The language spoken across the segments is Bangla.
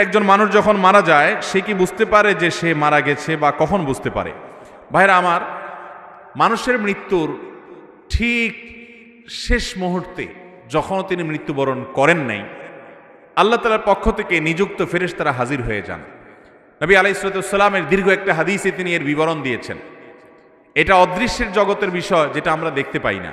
একজন মানুষ যখন মারা যায় সে কি বুঝতে পারে যে সে মারা গেছে বা কখন বুঝতে পারে? ভাইরা আমার, মানুষের মৃত্যুর ঠিক শেষ মুহূর্তে যখন তিনি মৃত্যুবরণ করেন নাই, আল্লাহ তাআলার পক্ষ থেকে নিযুক্ত ফেরেশতারা হাজির হয়ে যান। নবী আলাইহিস সালামের দীর্ঘ একটা হাদিসে তিনি এর বিবরণ দিয়েছেন। এটা অদৃশ্যের জগতের বিষয়, যেটা আমরা দেখতে পাই না।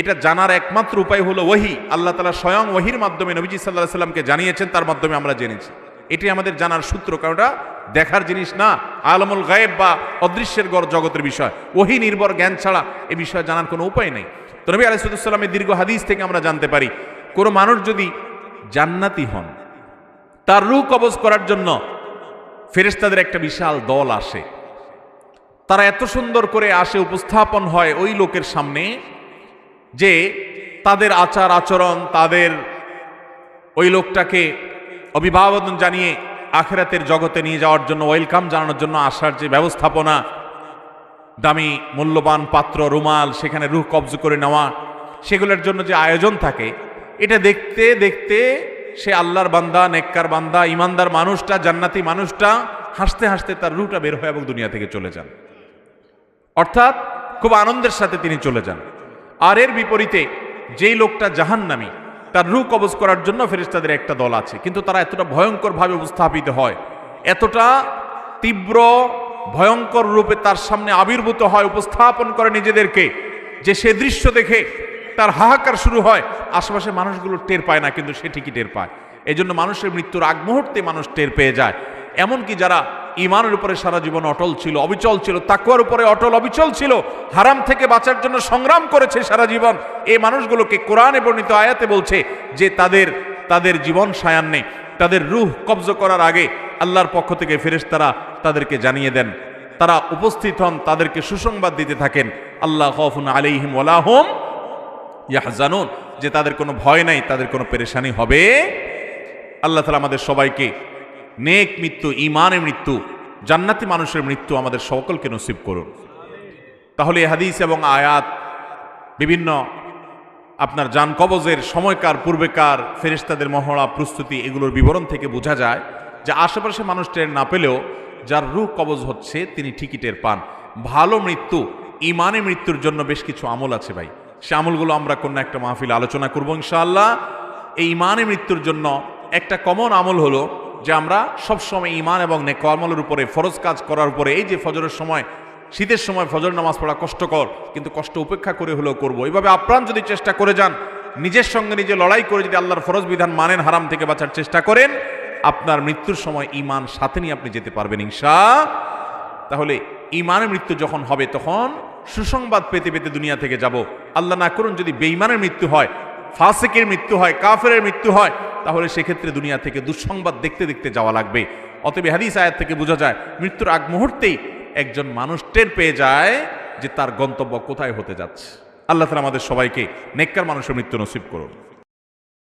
এটা জানার একমাত্র উপায় হলো ওহী। আল্লাহ তাআলা স্বয়ং ওহীর মাধ্যমে নবীজি সাল্লাল্লাহু আলাইহি সাল্লামকে জানিয়েছেন, তার মাধ্যমে আমরা জেনেছি। এটি আমাদের জানার সূত্র, কারণ এটা দেখার জিনিস না, আলমুল গায়েব বা অদৃশ্যের জগতের বিষয়। ওহী নির্ভর জ্ঞান ছাড়া এ বিষয়ে জানার কোনো উপায় নেই। তো নবী আলাইহিস সালামের দীর্ঘ হাদিস থেকে আমরা জানতে পারি, কোনো মানুষ যদি জান্নাতি হন, তার রূহ কবজ করার জন্য ফেরেশতাদের একটা বিশাল দল আসে। তারা এত সুন্দর করে আসে, উপস্থাপন হয় ওই লোকের সামনে যে তাদের আচার আচরণ, তাদের ওই লোকটাকে অভিবাদন জানিয়ে আখিরাতের জগতে নিয়ে যাওয়ার জন্য, ওয়েলকাম জানানোর জন্য আসার যে ব্যবস্থাপনা, দামি মূল্যবান পাত্র, রুমাল, সেখানে রূহ কবজ করে নেওয়া, সেগুলোর জন্য যে আয়োজন থাকে, এটা দেখতে দেখতে সে আল্লাহর বান্দা, নেককার বান্দা, ইমানদার মানুষটা, জান্নাতি মানুষটা হাসতে হাসতে তার রূহটা বের হয় এবং দুনিয়া থেকে চলে যান। অর্থাৎ খুব আনন্দের সাথে তিনি চলে যান। আর এর বিপরীতে যেই লোকটা জাহান্নামী, তার রূহ কবজ করার জন্য ফেরেশতাদের একটা দল আছে, কিন্তু তারা এতটা ভয়ঙ্করভাবে উপস্থাপিত হয়, এতটা তীব্র ভয়ঙ্কর রূপে তার সামনে আবির্ভূত হয়, উপস্থাপন করে নিজেদেরকে, যে সে দৃশ্য দেখে তার হাহাকার শুরু হয়। আশেপাশে মানুষগুলো টের পায় না, কিন্তু সে ঠিকই টের পায়। এই জন্য মানুষের মৃত্যুর আগ মুহূর্তে মানুষ টের পেয়ে যায়। এমনকি যারা ঈমানের উপরে সারা জীবন অটল ছিল, অবিচল ছিল, তাকওয়ার উপরে অটল অবিচল ছিল, হারাম থেকে বাঁচার জন্য সংগ্রাম করেছে সারা জীবন, এই মানুষগুলোকে কোরআনে বর্ণিত আয়াতে বলছে যে তাদের জীবন সায়ান্নে, তাদের রূহ কবজ করার আগে আল্লাহর পক্ষ থেকে ফেরেশতারা তাদেরকে জানিয়ে দেন, তারা উপস্থিত হন, তাদেরকে সুসংবাদ দিতে থাকেন, আল্লাহ খাউফুন আলাইহিম ওয়ালা হুম ইয়াহজানুন, যে তাদের কোনো ভয় নাই, তাদের কোনো পেরেশানি হবে। আল্লাহ তাআলা আমাদের সবাইকে নেক মৃত্যু, ঈমানের মৃত্যু, জান্নাতি মানুষের মৃত্যু আমাদের সকলকে নসিব করুন। তাহলে এই হাদিস এবং আয়াত, বিভিন্ন আপনার জান কবজের সময়কার, পূর্বেকার ফেরেশতাদের মহড়া, প্রস্তুতি, এগুলোর বিবরণ থেকে বোঝা যায় যে আশেপাশে মানুষ টের না পেলেও যার রূহ কবজ হচ্ছে তিনি ঠিকই টের পান। ভালো মৃত্যু, ঈমানের মৃত্যুর জন্য বেশ কিছু আমল আছে ভাই, সে আমলগুলো আমরা কোনো একটা মাহফিলে আলোচনা করবো ইনশাআল্লাহ। এই ঈমানের মৃত্যুর জন্য একটা কমন আমল হলো যে আমরা সবসময় ঈমান এবং নেক আমলের উপরে, ফরজ কাজ করার উপরে, এই যে ফজরের সময়, শীতের সময় ফজর নামাজ পড়া কষ্টকর, কিন্তু কষ্ট উপেক্ষা করে হলেও করবো। এইভাবে আপ্রাণ যদি চেষ্টা করে যান, নিজের সঙ্গে নিজে লড়াই করে যদি আল্লাহর ফরজ বিধান মানেন, হারাম থেকে বাঁচার চেষ্টা করেন, আপনার মৃত্যুর সময় ঈমান সাথে নিয়ে আপনি যেতে পারবেন ইনশাআল্লাহ। তাহলে ঈমানের মৃত্যু যখন হবে তখন সুসংবাদ পেতে পেতে দুনিয়া থেকে যাব। আল্লাহ না করুন যদি বেঈমানের মৃত্যু হয়, ফাসিকের মৃত্যু হয়, কাফেরের মৃত্যু হয়, তাহলে সেক্ষেত্রে দুনিয়া থেকে দুঃসংবাদ দেখতে দেখতে যাওয়া লাগবে। অতএব হাদিস আয়াত থেকে বোঝা যায় মৃত্যুর আগ মুহূর্তেই একজন মানুষ টের পেয়ে যায় যে তার গন্তব্য কোথায় হতে যাচ্ছে। আল্লাহ তাআলা আমাদের সবাইকে নেককার মানুষের মৃত্যু নসিব করুন।